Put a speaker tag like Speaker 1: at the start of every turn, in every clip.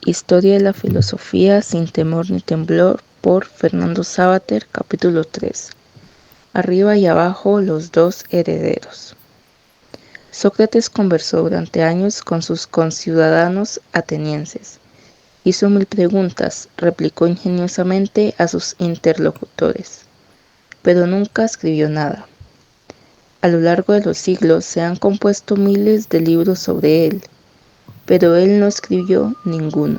Speaker 1: Historia de la filosofía sin temor ni temblor por Fernando Savater, capítulo 3. Arriba y abajo los dos herederos. Sócrates conversó durante años con sus conciudadanos atenienses. Hizo 1000 preguntas, replicó ingeniosamente a sus interlocutores, pero nunca escribió nada. A lo largo de los siglos se han compuesto miles de libros sobre él, pero él no escribió ninguno,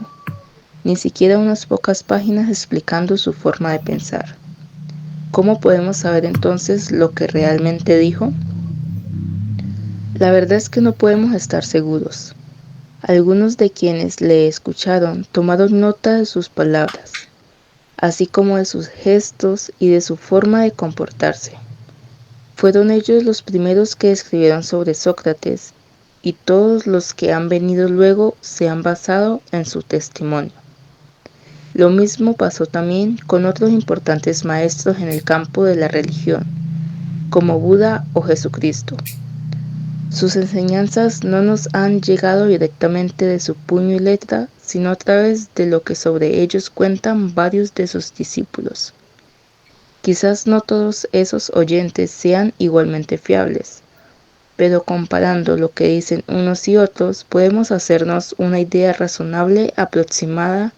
Speaker 1: ni siquiera unas pocas páginas explicando su forma de pensar. ¿Cómo podemos saber entonces lo que realmente dijo? La verdad es que no podemos estar seguros. Algunos de quienes le escucharon tomaron nota de sus palabras, así como de sus gestos y de su forma de comportarse. Fueron ellos los primeros que escribieron sobre Sócrates, y todos los que han venido luego se han basado en su testimonio. Lo mismo pasó también con otros importantes maestros en el campo de la religión, como Buda o Jesucristo. Sus enseñanzas no nos han llegado directamente de su puño y letra, sino a través de lo que sobre ellos cuentan varios de sus discípulos. Quizás no todos esos oyentes sean igualmente fiables, pero comparando lo que dicen unos y otros, podemos hacernos una idea razonable aproximada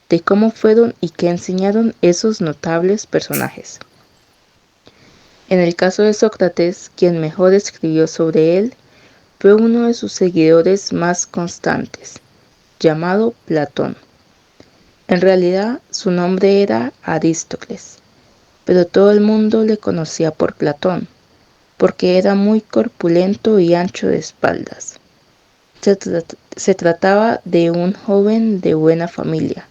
Speaker 1: de cómo fueron y qué enseñaron esos notables personajes. En el caso de Sócrates, quien mejor escribió sobre él fue uno de sus seguidores más constantes, llamado Platón. En realidad, su nombre era Aristócles, pero todo el mundo le conocía por Platón, porque era muy corpulento y ancho de espaldas. Se trataba de un joven de buena familia,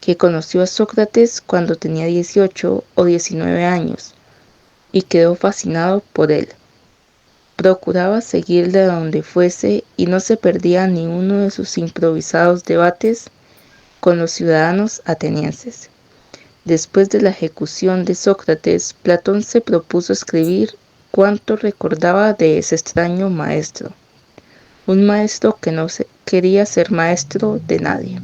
Speaker 1: que conoció a Sócrates cuando tenía 18 o 19 años y quedó fascinado por él. Procuraba seguirle a donde fuese y no se perdía ni uno de sus improvisados debates con los ciudadanos atenienses. Después de la ejecución de Sócrates, Platón se propuso escribir cuanto recordaba de ese extraño maestro, un maestro que no quería ser maestro de nadie,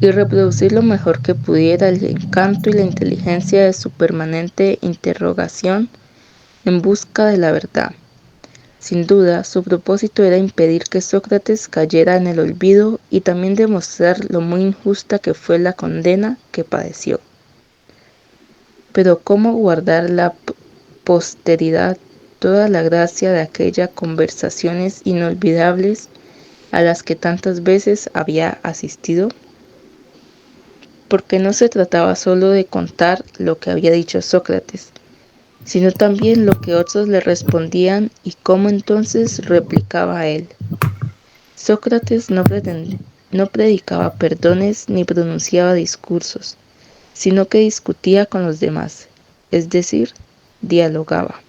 Speaker 1: y reproducir lo mejor que pudiera el encanto y la inteligencia de su permanente interrogación en busca de la verdad. Sin duda, su propósito era impedir que Sócrates cayera en el olvido y también demostrar lo muy injusta que fue la condena que padeció. Pero ¿cómo guardar la posteridad toda la gracia de aquellas conversaciones inolvidables a las que tantas veces había asistido? Porque no se trataba solo de contar lo que había dicho Sócrates, sino también lo que otros le respondían y cómo entonces replicaba a él. Sócrates no predicaba perdones ni pronunciaba discursos, sino que discutía con los demás, es decir, dialogaba.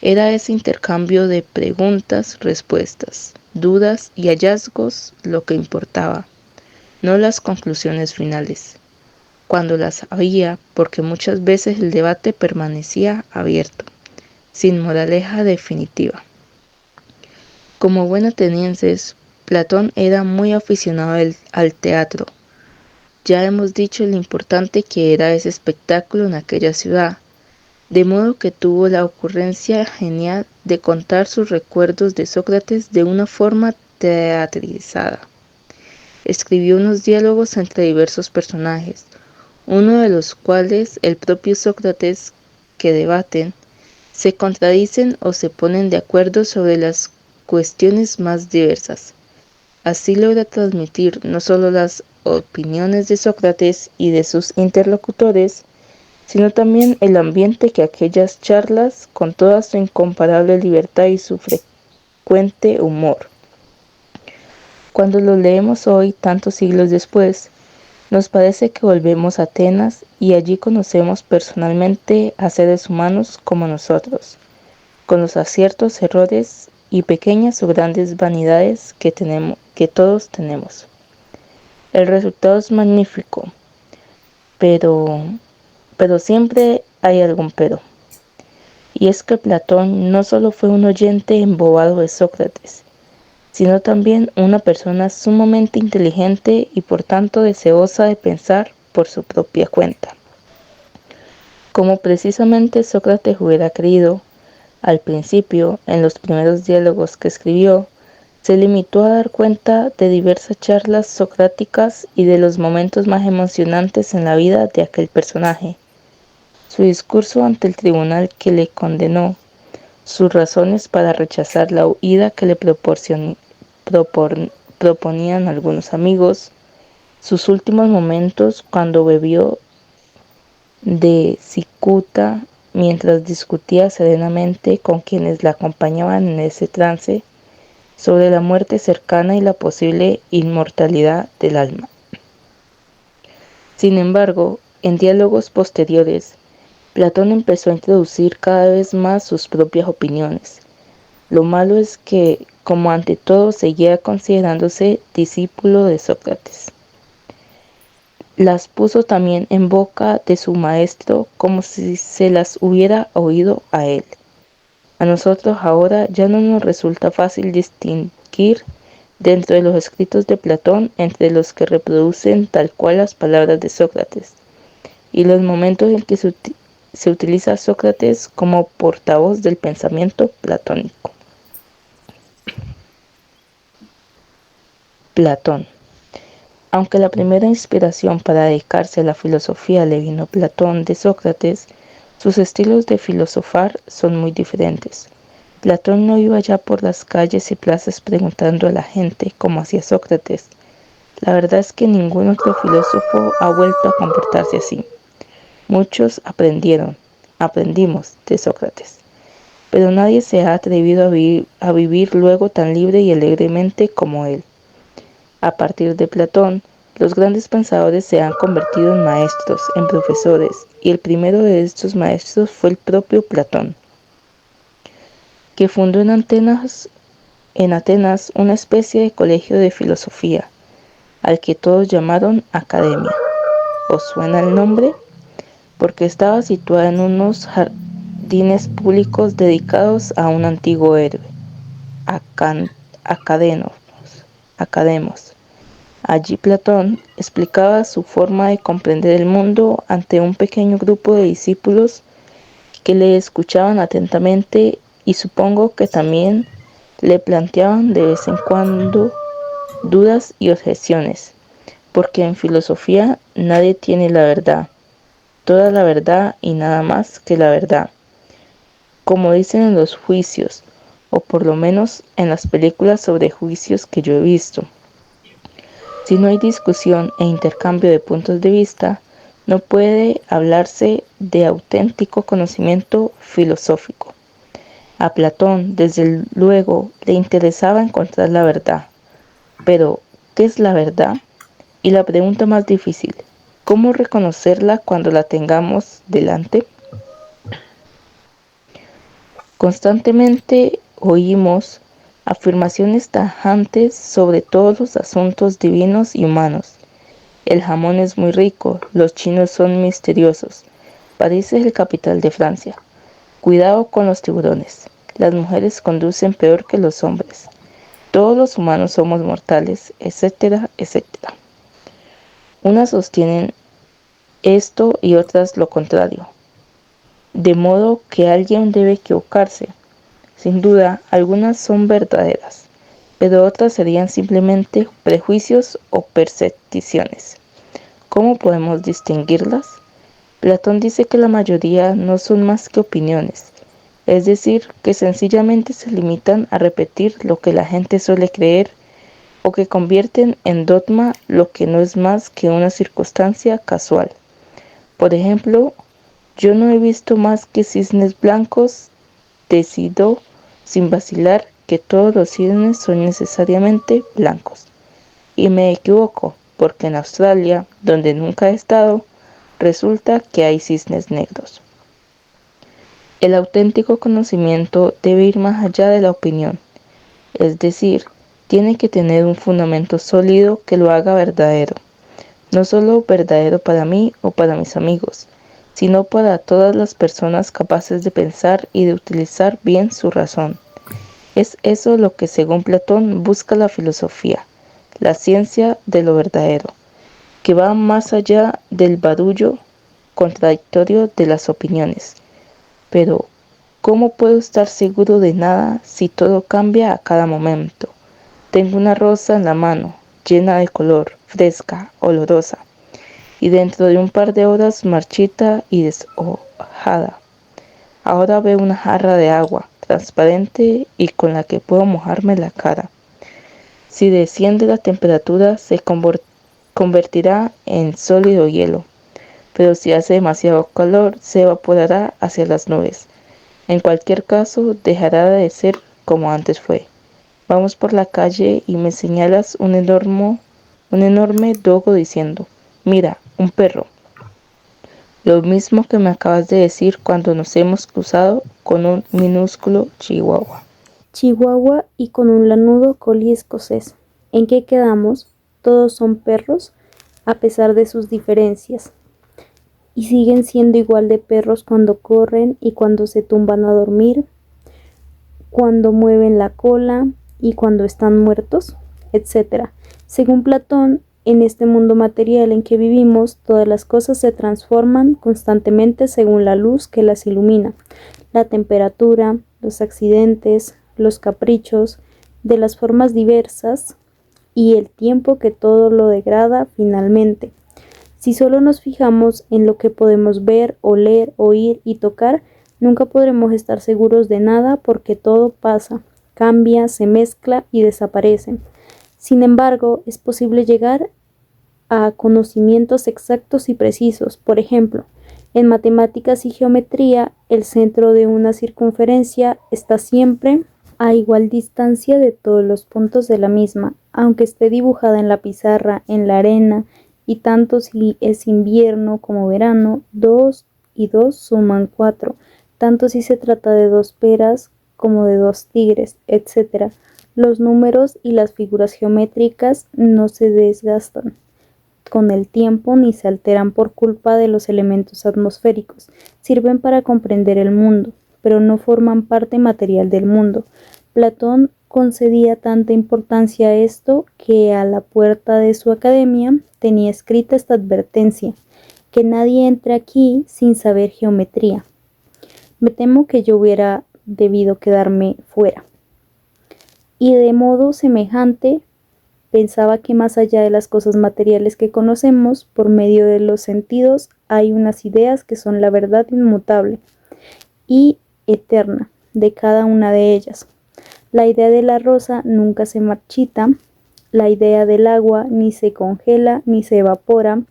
Speaker 1: Era ese intercambio de preguntas, respuestas, dudas y hallazgos lo que importaba, no las conclusiones finales, cuando las había, porque muchas veces el debate permanecía abierto, sin moraleja definitiva. Como buen atenienses, Platón era muy aficionado al teatro. Ya hemos dicho lo importante que era ese espectáculo en aquella ciudad, de modo que tuvo la ocurrencia genial de contar sus recuerdos de Sócrates de una forma teatralizada. Escribió unos diálogos entre diversos personajes, uno de los cuales el propio Sócrates, que debaten, se contradicen o se ponen de acuerdo sobre las cuestiones más diversas. Así logra transmitir no solo las opiniones de Sócrates y de sus interlocutores, sino también el ambiente que aquellas charlas, con toda su incomparable libertad y su frecuente humor. Cuando lo leemos hoy, tantos siglos después, nos parece que volvemos a Atenas y allí conocemos personalmente a seres humanos como nosotros, con los aciertos, errores y pequeñas o grandes vanidades que todos tenemos. El resultado es magnífico, pero siempre hay algún pero. Y es que Platón no solo fue un oyente embobado de Sócrates, sino también una persona sumamente inteligente y por tanto deseosa de pensar por su propia cuenta. Como precisamente Sócrates hubiera creído, al principio, en los primeros diálogos que escribió, se limitó a dar cuenta de diversas charlas socráticas y de los momentos más emocionantes en la vida de aquel personaje. Su discurso ante el tribunal que le condenó, sus razones para rechazar la huida que le proponían algunos amigos, sus últimos momentos cuando bebió de cicuta mientras discutía serenamente con quienes la acompañaban en ese trance sobre la muerte cercana y la posible inmortalidad del alma. Sin embargo, en diálogos posteriores, Platón empezó a introducir cada vez más sus propias opiniones. Lo malo es que, como ante todo, seguía considerándose discípulo de Sócrates. Las puso también en boca de su maestro como si se las hubiera oído a él. A nosotros ahora ya no nos resulta fácil distinguir dentro de los escritos de Platón entre los que reproducen tal cual las palabras de Sócrates y los momentos en que se utiliza a Sócrates como portavoz del pensamiento platónico. Platón. Aunque la primera inspiración para dedicarse a la filosofía le vino a Platón de Sócrates, sus estilos de filosofar son muy diferentes. Platón no iba ya por las calles y plazas preguntando a la gente como hacía Sócrates. La verdad es que ningún otro filósofo ha vuelto a comportarse así. Muchos aprendimos de Sócrates, pero nadie se ha atrevido a vivir luego tan libre y alegremente como él. A partir de Platón, los grandes pensadores se han convertido en maestros, en profesores, y el primero de estos maestros fue el propio Platón, que fundó en Atenas una especie de colegio de filosofía, al que todos llamaron Academia. ¿Os suena el nombre? Porque estaba situada en unos jardines públicos dedicados a un antiguo héroe, Academos. Allí Platón explicaba su forma de comprender el mundo ante un pequeño grupo de discípulos que le escuchaban atentamente y supongo que también le planteaban de vez en cuando dudas y objeciones, porque en filosofía nadie tiene la verdad, toda la verdad y nada más que la verdad, como dicen en los juicios, o por lo menos en las películas sobre juicios que yo he visto. Si no hay discusión e intercambio de puntos de vista, no puede hablarse de auténtico conocimiento filosófico. A Platón, desde luego, le interesaba encontrar la verdad. Pero, ¿qué es la verdad? Y la pregunta más difícil, ¿cómo reconocerla cuando la tengamos delante? Constantemente oímos afirmaciones tajantes sobre todos los asuntos divinos y humanos. El jamón es muy rico, los chinos son misteriosos, París es el capital de Francia. Cuidado con los tiburones, las mujeres conducen peor que los hombres. Todos los humanos somos mortales, etcétera, etcétera. Unas sostienen esto y otras lo contrario. De modo que alguien debe equivocarse. Sin duda, algunas son verdaderas, pero otras serían simplemente prejuicios o percepciones. ¿Cómo podemos distinguirlas? Platón dice que la mayoría no son más que opiniones, es decir, que sencillamente se limitan a repetir lo que la gente suele creer o que convierten en dogma lo que no es más que una circunstancia casual. Por ejemplo, yo no he visto más que cisnes blancos, decido sin vacilar que todos los cisnes son necesariamente blancos. Y me equivoco, porque en Australia, donde nunca he estado, resulta que hay cisnes negros. El auténtico conocimiento debe ir más allá de la opinión, es decir, tiene que tener un fundamento sólido que lo haga verdadero, no solo verdadero para mí o para mis amigos, sino para todas las personas capaces de pensar y de utilizar bien su razón. Es eso lo que, según Platón, busca la filosofía, la ciencia de lo verdadero, que va más allá del barullo contradictorio de las opiniones. Pero, ¿cómo puedo estar seguro de nada si todo cambia a cada momento? Tengo una rosa en la mano, llena de color, fresca, olorosa, y dentro de un par de horas marchita y deshojada. Ahora veo una jarra de agua, transparente y con la que puedo mojarme la cara. Si desciende la temperatura, se convertirá en sólido hielo, pero si hace demasiado calor, se evaporará hacia las nubes. En cualquier caso, dejará de ser como antes fue. Vamos por la calle y me señalas un enorme dogo diciendo, mira, un perro. Lo mismo que me acabas de decir cuando nos hemos cruzado con un minúsculo chihuahua.
Speaker 2: Chihuahua y con un lanudo collie escocés. ¿En qué quedamos? Todos son perros, a pesar de sus diferencias. Y siguen siendo igual de perros cuando corren y cuando se tumban a dormir, cuando mueven la cola y cuando están muertos, etc. Según Platón, en este mundo material en que vivimos, todas las cosas se transforman constantemente según la luz que las ilumina, la temperatura, los accidentes, los caprichos, de las formas diversas y el tiempo que todo lo degrada finalmente. Si solo nos fijamos en lo que podemos ver, oler, oír y tocar, nunca podremos estar seguros de nada porque todo pasa, cambia, se mezcla y desaparece. Sin embargo, es posible llegar a conocimientos exactos y precisos. Por ejemplo, en matemáticas y geometría, el centro de una circunferencia está siempre a igual distancia de todos los puntos de la misma, aunque esté dibujada en la pizarra, en la arena, y tanto si es invierno como verano, 2 y 2 suman 4, tanto si se trata de 2 peras como de 2 tigres, etc. Los números y las figuras geométricas no se desgastan con el tiempo ni se alteran por culpa de los elementos atmosféricos. Sirven para comprender el mundo, pero no forman parte material del mundo. Platón concedía tanta importancia a esto que a la puerta de su academia tenía escrita esta advertencia: que nadie entre aquí sin saber geometría. Me temo que yo hubiera debido quedarme fuera. Y de modo semejante, pensaba que más allá de las cosas materiales que conocemos, por medio de los sentidos, hay unas ideas que son la verdad inmutable y eterna de cada una de ellas. La idea de la rosa nunca se marchita, la idea del agua ni se congela ni se evapora,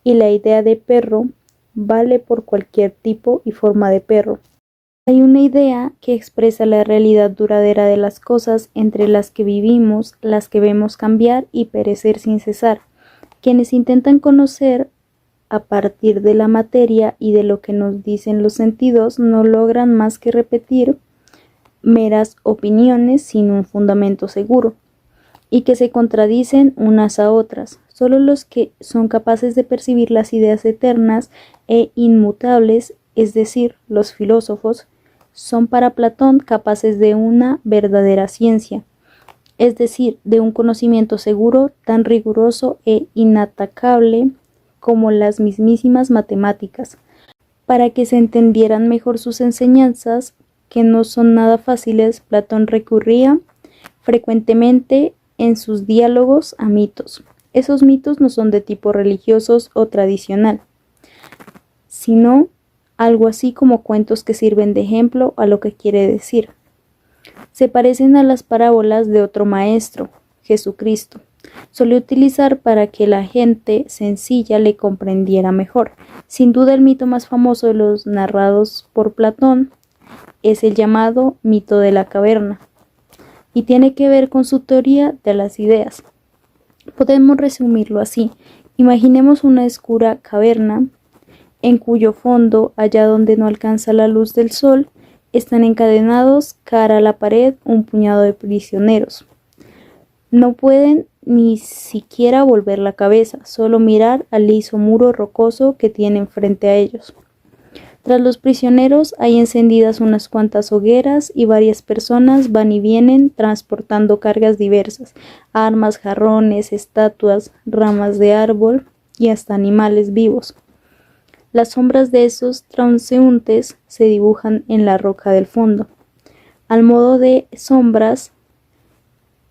Speaker 2: y la idea de perro vale por cualquier tipo y forma de perro. Hay una idea que expresa la realidad duradera de las cosas entre las que vivimos, las que vemos cambiar y perecer sin cesar. Quienes intentan conocer a partir de la materia y de lo que nos dicen los sentidos no logran más que repetir meras opiniones sin un fundamento seguro y que se contradicen unas a otras. Solo los que son capaces de percibir las ideas eternas e inmutables, es decir, los filósofos, son para Platón capaces de una verdadera ciencia, es decir, de un conocimiento seguro, tan riguroso e inatacable como las mismísimas matemáticas. Para que se entendieran mejor sus enseñanzas, que no son nada fáciles, Platón recurría frecuentemente en sus diálogos a mitos. Esos mitos no son de tipo religiosos o tradicional, sino algo así como cuentos que sirven de ejemplo a lo que quiere decir. Se parecen a las parábolas de otro maestro, Jesucristo. Solía utilizar para que la gente sencilla le comprendiera mejor. Sin duda el mito más famoso de los narrados por Platón es el llamado mito de la caverna, y tiene que ver con su teoría de las ideas. Podemos resumirlo así: imaginemos una oscura caverna en cuyo fondo, allá donde no alcanza la luz del sol, están encadenados cara a la pared un puñado de prisioneros. No pueden ni siquiera volver la cabeza, solo mirar al liso muro rocoso que tienen frente a ellos. Tras los prisioneros hay encendidas unas cuantas hogueras y varias personas van y vienen transportando cargas diversas, armas, jarrones, estatuas, ramas de árbol y hasta animales vivos. Las sombras de esos transeúntes se dibujan en la roca del fondo, al modo de sombras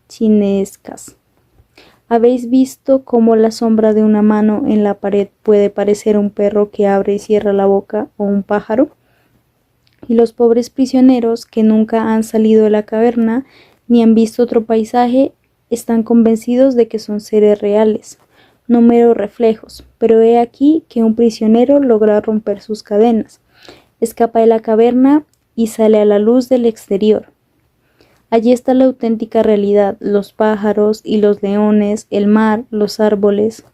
Speaker 2: chinescas. ¿Habéis visto cómo la sombra de una mano en la pared puede parecer un perro que abre y cierra la boca o un pájaro? Y los pobres prisioneros que nunca han salido de la caverna ni han visto otro paisaje están convencidos de que son seres reales, no meros reflejos. Pero he aquí que un prisionero logra romper sus cadenas, escapa de la caverna y sale a la luz del exterior. Allí está la auténtica realidad, los pájaros y los leones, el mar, los árboles,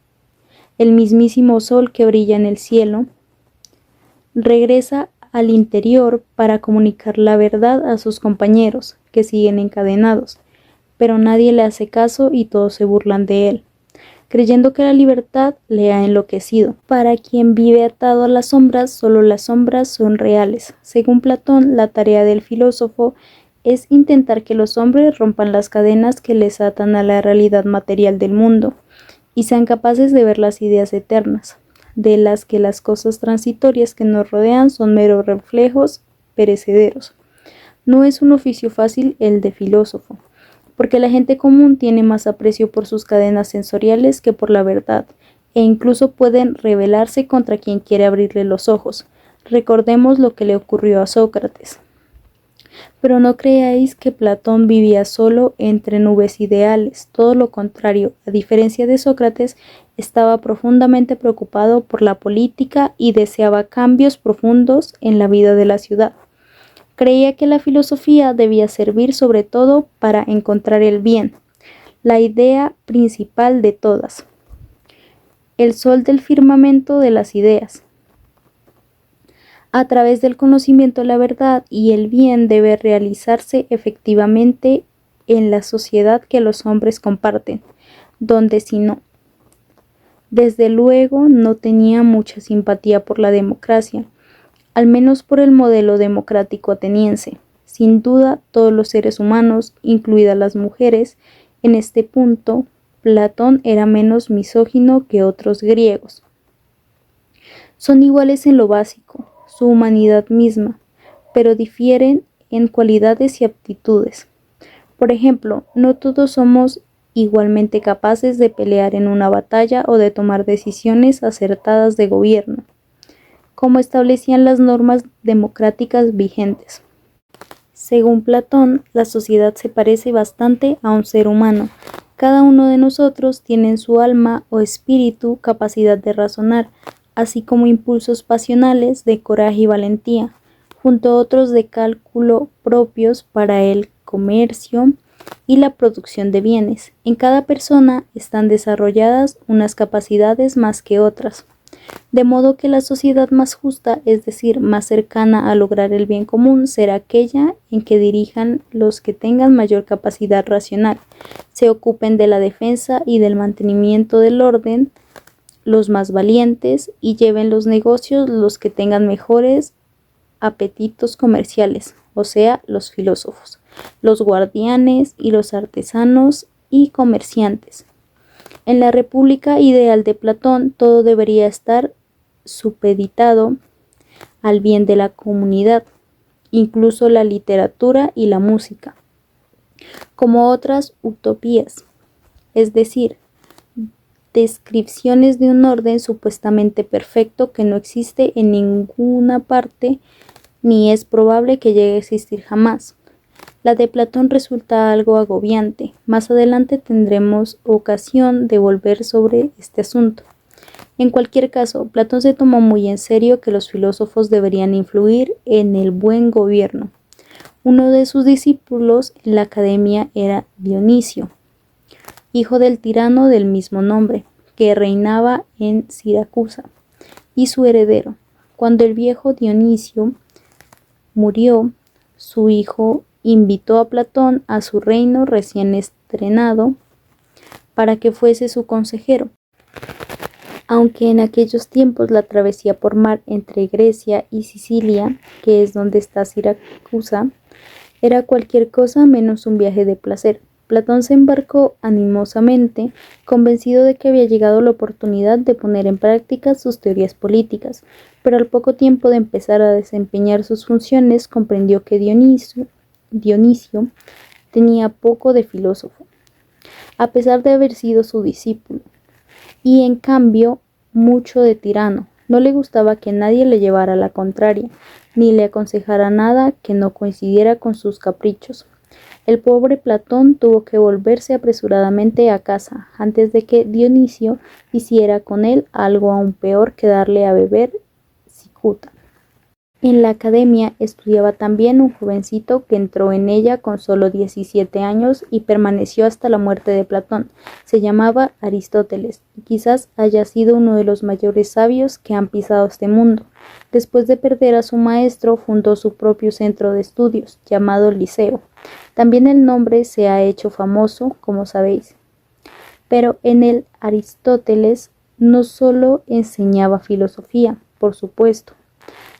Speaker 2: el mismísimo sol que brilla en el cielo. Regresa al interior para comunicar la verdad a sus compañeros, que siguen encadenados, pero nadie le hace caso y todos se burlan de él, creyendo que la libertad le ha enloquecido. Para quien vive atado a las sombras, solo las sombras son reales. Según Platón, la tarea del filósofo es intentar que los hombres rompan las cadenas que les atan a la realidad material del mundo y sean capaces de ver las ideas eternas, de las que las cosas transitorias que nos rodean son meros reflejos perecederos. No es un oficio fácil el de filósofo, porque la gente común tiene más aprecio por sus cadenas sensoriales que por la verdad, e incluso pueden rebelarse contra quien quiere abrirle los ojos. Recordemos lo que le ocurrió a Sócrates. Pero no creáis que Platón vivía solo entre nubes ideales, todo lo contrario. A diferencia de Sócrates, estaba profundamente preocupado por la política y deseaba cambios profundos en la vida de la ciudad. Creía que la filosofía debía servir sobre todo para encontrar el bien, la idea principal de todas, el sol del firmamento de las ideas. A través del conocimiento, la verdad y el bien debe realizarse efectivamente en la sociedad que los hombres comparten, donde si no. Desde luego no tenía mucha simpatía por la democracia, al menos por el modelo democrático ateniense. Sin duda, todos los seres humanos, incluidas las mujeres, en este punto, Platón era menos misógino que otros griegos. Son iguales en lo básico, su humanidad misma, pero difieren en cualidades y aptitudes. Por ejemplo, no todos somos igualmente capaces de pelear en una batalla o de tomar decisiones acertadas de gobierno, como establecían las normas democráticas vigentes. Según Platón, la sociedad se parece bastante a un ser humano. Cada uno de nosotros tiene en su alma o espíritu capacidad de razonar, así como impulsos pasionales de coraje y valentía, junto a otros de cálculo propios para el comercio y la producción de bienes. En cada persona están desarrolladas unas capacidades más que otras, de modo que la sociedad más justa, es decir, más cercana a lograr el bien común, será aquella en que dirijan los que tengan mayor capacidad racional, se ocupen de la defensa y del mantenimiento del orden, los más valientes, y lleven los negocios los que tengan mejores apetitos comerciales, o sea, los filósofos, los guardianes y los artesanos y comerciantes. En la república ideal de Platón, todo debería estar supeditado al bien de la comunidad, incluso la literatura y la música, como otras utopías, es decir, descripciones de un orden supuestamente perfecto que no existe en ninguna parte ni es probable que llegue a existir jamás. La de Platón resulta algo agobiante. Más adelante tendremos ocasión de volver sobre este asunto. En cualquier caso, Platón se tomó muy en serio que los filósofos deberían influir en el buen gobierno. Uno de sus discípulos en la academia era Dionisio, hijo del tirano del mismo nombre, que reinaba en Siracusa, y su heredero. Cuando el viejo Dionisio murió, su hijo invitó a Platón a su reino recién estrenado para que fuese su consejero. Aunque en aquellos tiempos la travesía por mar entre Grecia y Sicilia, que es donde está Siracusa, era cualquier cosa menos un viaje de placer. Platón se embarcó animosamente, convencido de que había llegado la oportunidad de poner en práctica sus teorías políticas, pero al poco tiempo de empezar a desempeñar sus funciones comprendió que Dionisio tenía poco de filósofo, a pesar de haber sido su discípulo, y en cambio mucho de tirano. No le gustaba que nadie le llevara la contraria, ni le aconsejara nada que no coincidiera con sus caprichos. El pobre Platón tuvo que volverse apresuradamente a casa, antes de que Dionisio hiciera con él algo aún peor que darle a beber cicuta. En la academia estudiaba también un jovencito que entró en ella con solo 17 años y permaneció hasta la muerte de Platón. Se llamaba Aristóteles y quizás haya sido uno de los mayores sabios que han pisado este mundo. Después de perder a su maestro, fundó su propio centro de estudios, llamado Liceo. También el nombre se ha hecho famoso, como sabéis. Pero en el Aristóteles no solo enseñaba filosofía, por supuesto.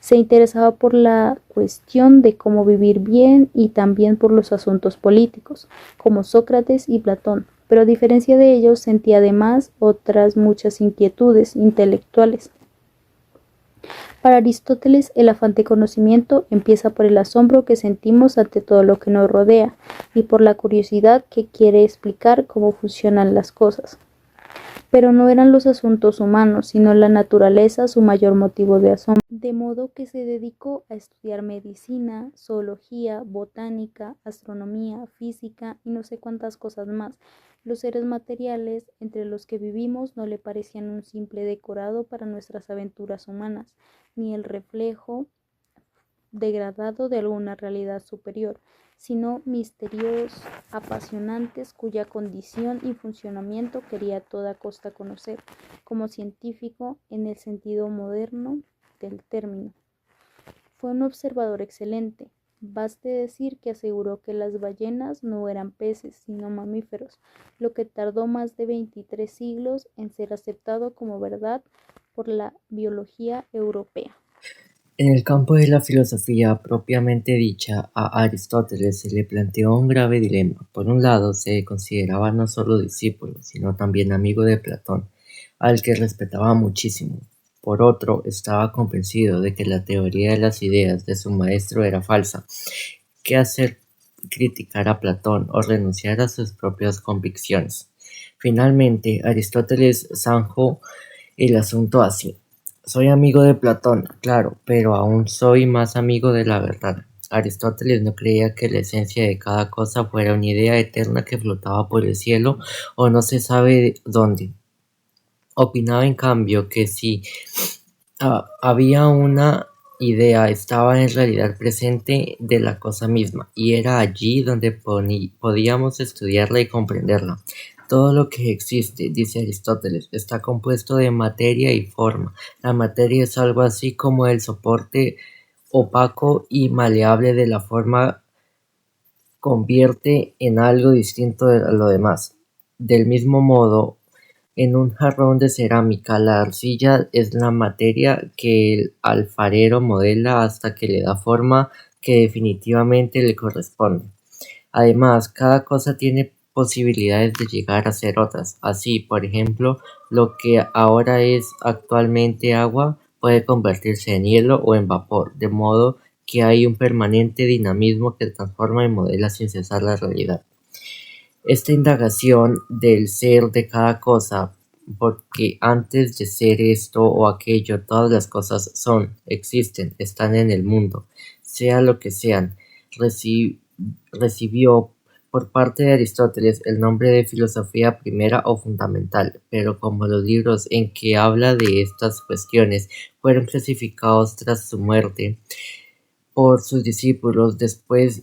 Speaker 2: Se interesaba por la cuestión de cómo vivir bien y también por los asuntos políticos, como Sócrates y Platón, pero a diferencia de ellos sentía además otras muchas inquietudes intelectuales. Para Aristóteles, el afán de conocimiento empieza por el asombro que sentimos ante todo lo que nos rodea y por la curiosidad que quiere explicar cómo funcionan las cosas. Pero no eran los asuntos humanos, sino la naturaleza su mayor motivo de asombro. De modo que se dedicó a estudiar medicina, zoología, botánica, astronomía, física y no sé cuántas cosas más. Los seres materiales entre los que vivimos no le parecían un simple decorado para nuestras aventuras humanas, ni el reflejo degradado de alguna realidad superior, sino misterios apasionantes cuya condición y funcionamiento quería a toda costa conocer, como científico en el sentido moderno del término. Fue un observador excelente. Baste decir que aseguró que las ballenas no eran peces, sino mamíferos, lo que tardó más de 23 siglos en ser aceptado como verdad por la biología europea.
Speaker 3: En el campo de la filosofía propiamente dicha, a Aristóteles se le planteó un grave dilema. Por un lado, se consideraba no solo discípulo, sino también amigo de Platón, al que respetaba muchísimo. Por otro, estaba convencido de que la teoría de las ideas de su maestro era falsa. ¿Qué hacer? Criticar a Platón o renunciar a sus propias convicciones. Finalmente, Aristóteles zanjó el asunto así: soy amigo de Platón, claro, pero aún soy más amigo de la verdad. Aristóteles no creía que la esencia de cada cosa fuera una idea eterna que flotaba por el cielo o no se sabe dónde. Opinaba en cambio que si había una idea, estaba en realidad presente de la cosa misma, y era allí donde podíamos estudiarla y comprenderla. Todo lo que existe, dice Aristóteles, está compuesto de materia y forma. La materia es algo así como el soporte opaco y maleable de la forma convierte en algo distinto de lo demás. Del mismo modo, en un jarrón de cerámica, la arcilla es la materia que el alfarero modela hasta que le da forma que definitivamente le corresponde. Además, cada cosa tiene posibilidades de llegar a ser otras. Así, por ejemplo, lo que ahora es actualmente agua puede convertirse en hielo o en vapor, de modo que hay un permanente dinamismo que transforma y modela sin cesar la realidad. Esta indagación del ser de cada cosa, porque antes de ser esto o aquello, todas las cosas son, existen, están en el mundo, sea lo que sean, recibió por parte de Aristóteles el nombre de filosofía primera o fundamental, pero como los libros en que habla de estas cuestiones fueron clasificados tras su muerte por sus discípulos después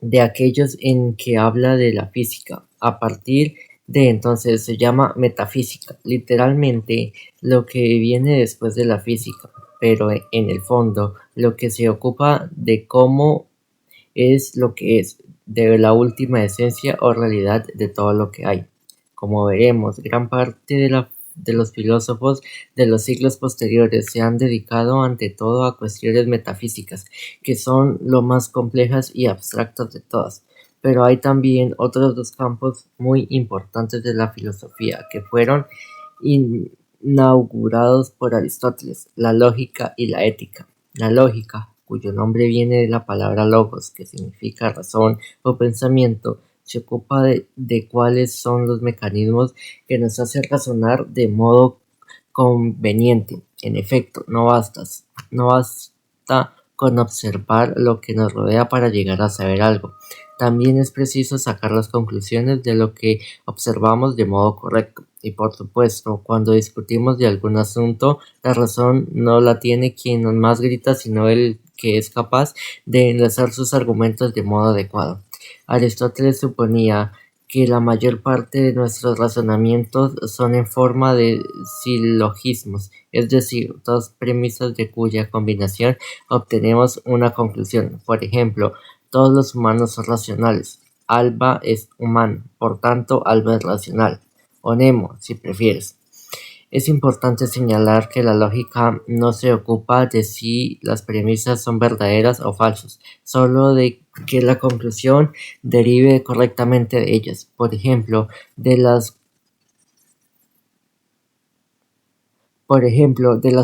Speaker 3: de aquellos en que habla de la física. A partir de entonces se llama metafísica, literalmente lo que viene después de la física, pero en el fondo lo que se ocupa de cómo es lo que es, de la última esencia o realidad de todo lo que hay. Como veremos, gran parte de la de los filósofos de los siglos posteriores se han dedicado ante todo a cuestiones metafísicas, que son lo más complejas y abstractas de todas. Pero hay también otros 2 campos muy importantes de la filosofía que fueron inaugurados por Aristóteles: la lógica y la ética. La lógica, cuyo nombre viene de la palabra logos, que significa razón o pensamiento, se ocupa de cuáles son los mecanismos que nos hacen razonar de modo conveniente. En efecto, no basta con observar lo que nos rodea para llegar a saber algo. También es preciso sacar las conclusiones de lo que observamos de modo correcto. Y por supuesto, cuando discutimos de algún asunto, la razón no la tiene quien más grita, sino el que es capaz de enlazar sus argumentos de modo adecuado. Aristóteles suponía que la mayor parte de nuestros razonamientos son en forma de silogismos, es decir, 2 premisas de cuya combinación obtenemos una conclusión. Por ejemplo, todos los humanos son racionales. Alba es humano, por tanto Alba es racional. O Nemo, si prefieres. Es importante señalar que la lógica no se ocupa de si las premisas son verdaderas o falsas, solo de que la conclusión derive correctamente de ellas. Por ejemplo, de las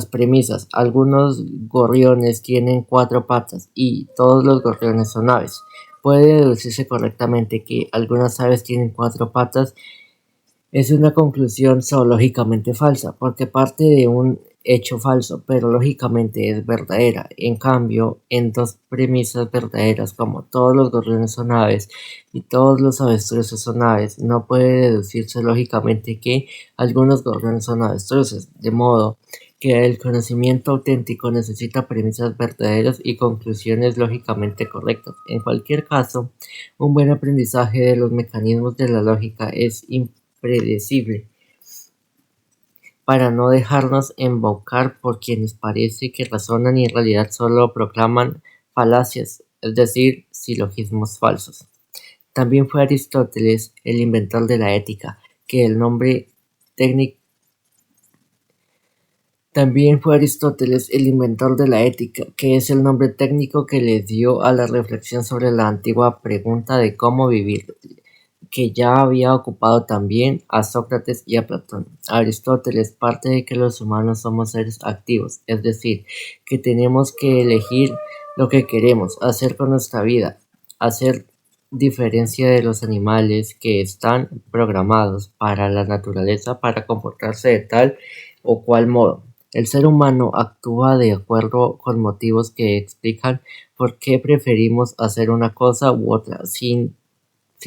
Speaker 3: premisas, algunos gorriones tienen 4 patas y todos los gorriones son aves. Puede deducirse correctamente que algunas aves tienen 4 patas. Es una conclusión zoológicamente falsa, porque parte de un hecho falso, pero lógicamente es verdadera. En cambio, en 2 premisas verdaderas, como todos los gorriones son aves y todos los avestruces son aves, no puede deducirse lógicamente que algunos gorriones son avestruces, de modo que el conocimiento auténtico necesita premisas verdaderas y conclusiones lógicamente correctas. En cualquier caso, un buen aprendizaje de los mecanismos de la lógica es predecible, para no dejarnos embaucar por quienes parece que razonan y en realidad solo proclaman falacias, es decir, silogismos falsos. También fue Aristóteles el inventor de la ética, que el nombre técnico que es el nombre técnico que le dio a la reflexión sobre la antigua pregunta de cómo vivir, que ya había ocupado también a Sócrates y a Platón. Aristóteles parte de que los humanos somos seres activos, es decir, que tenemos que elegir lo que queremos hacer con nuestra vida, hacer diferencia de los animales que están programados para la naturaleza para comportarse de tal o cual modo. El ser humano actúa de acuerdo con motivos que explican por qué preferimos hacer una cosa u otra. Si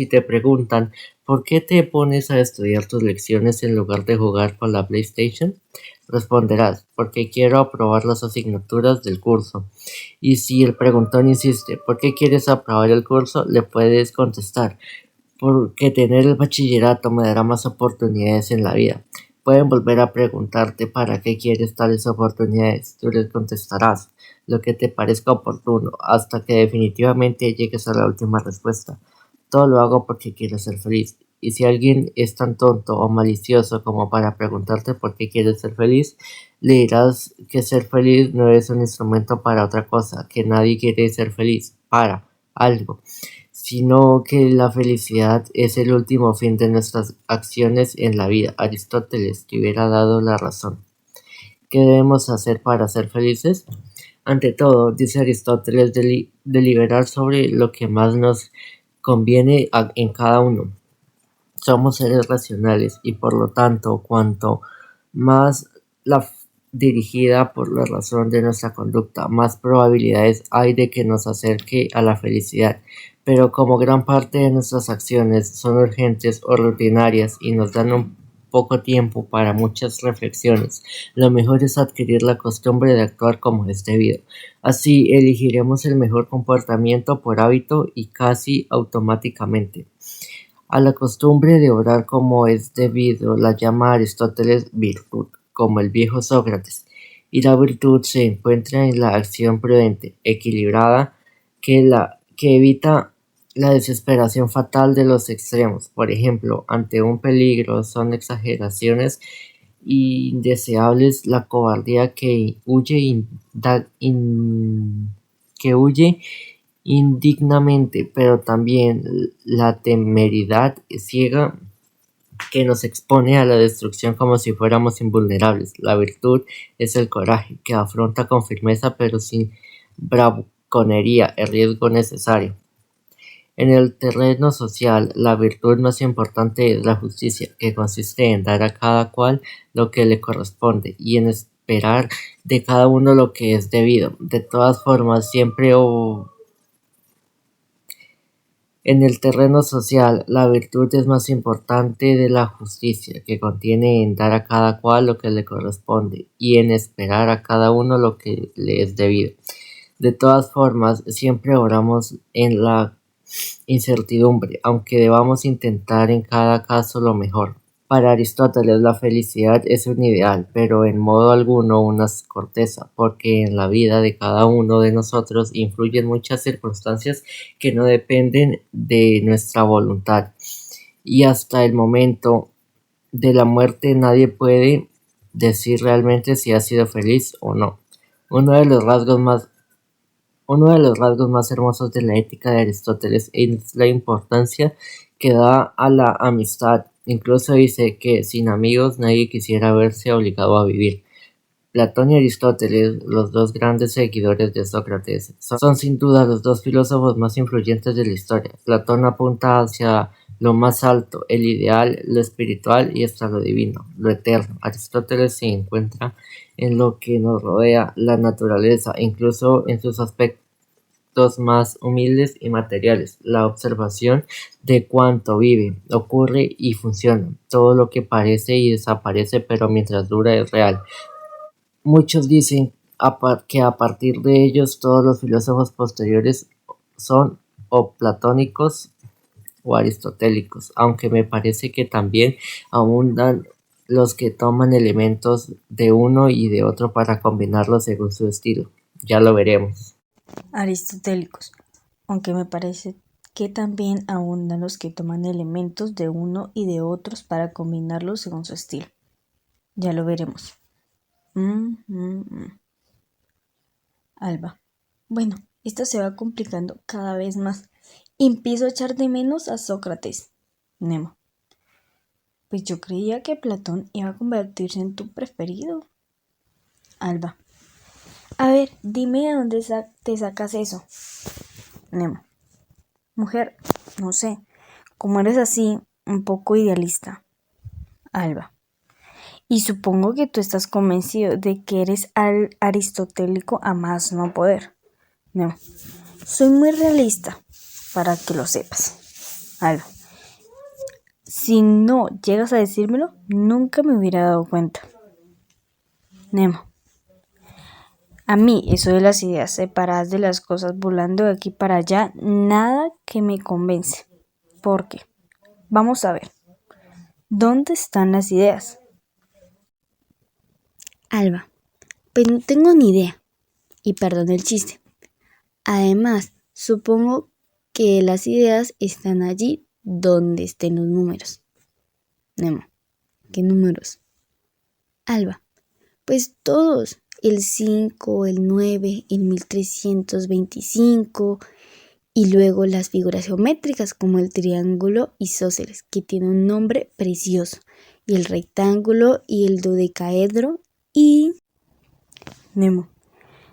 Speaker 3: te preguntan ¿por qué te pones a estudiar tus lecciones en lugar de jugar con la PlayStation? Responderás, porque quiero aprobar las asignaturas del curso. Y si el preguntón insiste, ¿por qué quieres aprobar el curso? Le puedes contestar, porque tener el bachillerato me dará más oportunidades en la vida. Pueden volver a preguntarte para qué quieres tales oportunidades. Tú les contestarás lo que te parezca oportuno, hasta que definitivamente llegues a la última respuesta. Todo lo hago porque quiero ser feliz. Y si alguien es tan tonto o malicioso como para preguntarte por qué quieres ser feliz, le dirás que ser feliz no es un instrumento para otra cosa, que nadie quiere ser feliz para algo, sino que la felicidad es el último fin de nuestras acciones en la vida. Aristóteles te hubiera dado la razón. ¿Qué debemos hacer para ser felices? Ante todo, dice Aristóteles, deliberar sobre lo que más nos conviene en cada uno. Somos seres racionales y por lo tanto, cuanto más la dirigida por la razón de nuestra conducta, más probabilidades hay de que nos acerque a la felicidad. Pero como gran parte de nuestras acciones son urgentes o rutinarias y nos dan un poco tiempo para muchas reflexiones, lo mejor es adquirir la costumbre de actuar como es debido. Así elegiremos el mejor comportamiento por hábito y casi automáticamente. A la costumbre de obrar como es debido la llama Aristóteles virtud, como el viejo Sócrates, y la virtud se encuentra en la acción prudente, equilibrada, que evita la desesperación fatal de los extremos. Por ejemplo, ante un peligro son exageraciones indeseables, la cobardía que huye indignamente, pero también la temeridad ciega que nos expone a la destrucción como si fuéramos invulnerables. La virtud es el coraje, que afronta con firmeza pero sin bravuconería el riesgo necesario. En el terreno social, la virtud más importante es la justicia, que consiste en dar a cada cual lo que le corresponde y en esperar de cada uno lo que es debido. De todas formas, en el terreno social, la virtud es más importante de la justicia, que contiene en dar a cada cual lo que le corresponde y en esperar a cada uno lo que le es debido. De todas formas, siempre oramos en la incertidumbre, aunque debamos intentar en cada caso lo mejor. Para Aristóteles la felicidad es un ideal, pero en modo alguno una corteza, porque en la vida de cada uno de nosotros influyen muchas circunstancias que no dependen de nuestra voluntad, y hasta el momento de la muerte nadie puede decir realmente si ha sido feliz o no. Uno de los rasgos más hermosos de la ética de Aristóteles es la importancia que da a la amistad. Incluso dice que sin amigos nadie quisiera verse obligado a vivir. Platón y Aristóteles, los dos grandes seguidores de Sócrates, son sin duda los dos filósofos más influyentes de la historia. Platón apunta hacia lo más alto, el ideal, lo espiritual y hasta lo divino, lo eterno. Aristóteles se encuentra en lo que nos rodea, la naturaleza, incluso en sus aspectos más humildes y materiales, la observación de cuanto vive, ocurre y funciona, todo lo que parece y desaparece, pero mientras dura es real. Muchos dicen que a partir de ellos todos los filósofos posteriores son o platónicos o aristotélicos, aunque me parece que también abundan los que toman elementos de uno y de otro para combinarlos según su estilo. Ya lo veremos.
Speaker 4: Aristotélicos, aunque me parece que también abundan los que toman elementos de uno y de otros para combinarlos según su estilo. Ya lo veremos. Alba. Bueno, esto se va complicando cada vez más. Empiezo a echar de menos a Sócrates. Nemo. Pues yo creía que Platón iba a convertirse en tu preferido. Alba. A ver, dime de dónde te sacas eso. Nemo. Mujer, no sé, como eres así, un poco idealista. Alba. Y supongo que tú estás convencido de que eres aristotélico a más no poder. No, soy muy realista, para que lo sepas. Alba. Si no llegas a decírmelo, nunca me hubiera dado cuenta. Nemo. A mí eso de las ideas separadas de las cosas volando de aquí para allá, nada que me convence. ¿Por qué? Vamos a ver. ¿Dónde están las ideas?
Speaker 2: Alba. Pues no tengo ni idea. Y perdón el chiste. Además, supongo que las ideas están allí donde estén los números. Nemo. ¿Qué números? Alba. Pues todos. El 5, el 9, el 1325 y luego las figuras geométricas como el triángulo isósceles, que tiene un nombre precioso, y el rectángulo y el dodecaedro y...
Speaker 4: Nemo.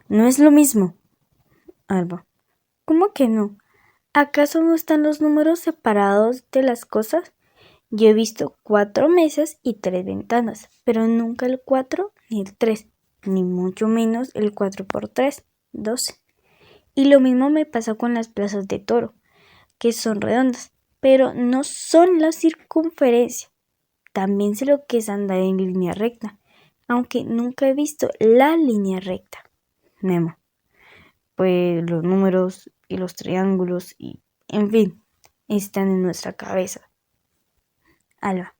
Speaker 4: No es lo mismo. Alba. ¿Cómo que no? ¿Acaso no están los números separados de las cosas? Yo he visto 4 mesas y 3 ventanas, pero nunca el 4 ni el 3, ni mucho menos el 4 por 3, 12. Y lo mismo me pasa con las plazas de toro, que son redondas, pero no son la circunferencia. También sé lo que es andar en línea recta, aunque nunca he visto la línea recta. Nemo. Pues los números y los triángulos y, en fin, están en nuestra cabeza. Alba.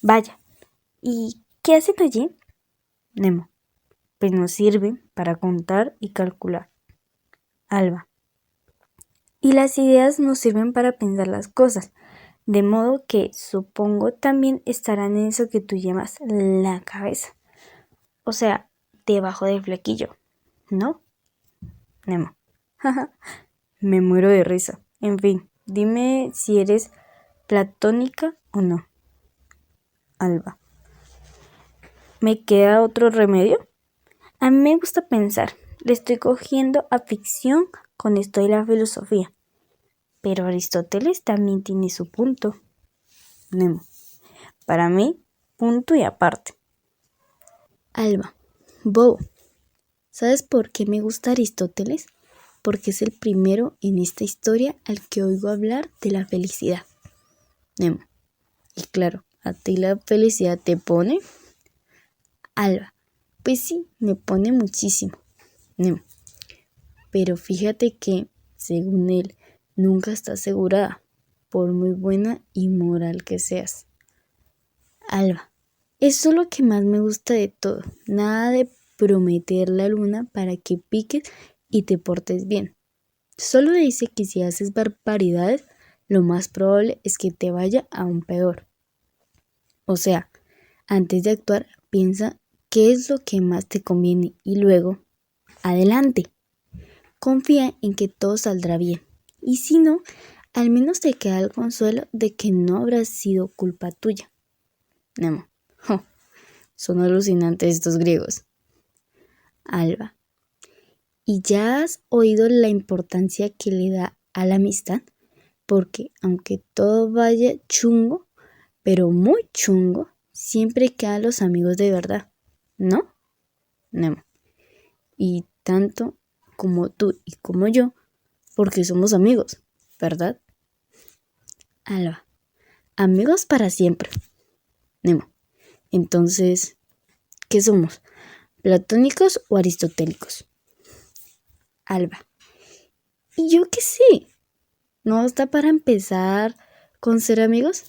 Speaker 4: Vaya, ¿y qué hacen allí? Nemo. Pues nos sirven para contar y calcular. Alba. Y las ideas nos sirven para pensar las cosas, De modo que supongo también estarán en eso que tú llamas la cabeza. O sea, debajo del flequillo, ¿no? Nemo. Me muero de risa. En fin, dime si eres platónica o no. Alba. ¿Me queda otro remedio? A mí me gusta pensar. Le estoy cogiendo afición con esto de la filosofía. Pero Aristóteles también tiene su punto. Nemo. Para mí, punto y aparte. Alba. Bobo. ¿Sabes por qué me gusta Aristóteles? Porque es el primero en esta historia al que oigo hablar de la felicidad. Nemo. Y claro, ¿a ti la felicidad te pone? Alba. Pues sí, me pone muchísimo. Nemo. Pero fíjate que, según él, nunca está asegurada, por muy buena y moral que seas. Alba. Eso es lo que más me gusta de todo. Nada de prometer la luna para que piques y te portes bien. Solo dice que si haces barbaridades, lo más probable es que te vaya aún peor. O sea, antes de actuar, piensa qué es lo que más te conviene y luego, adelante. Confía en que todo saldrá bien. Y si no, al menos te queda el consuelo de que no habrá sido culpa tuya. Nemo. Oh, son alucinantes estos griegos. Alba. ¿Y ya has oído la importancia que le da a la amistad? Porque aunque todo vaya chungo, pero muy chungo, siempre quedan los amigos de verdad, ¿no? Nemo. Y tanto como tú y como yo, porque somos amigos, ¿verdad? Alba. Amigos para siempre. Nemo. Entonces, ¿qué somos? ¿Platónicos o aristotélicos? Alba. ¿Y yo qué sé? ¿No basta para empezar con ser amigos?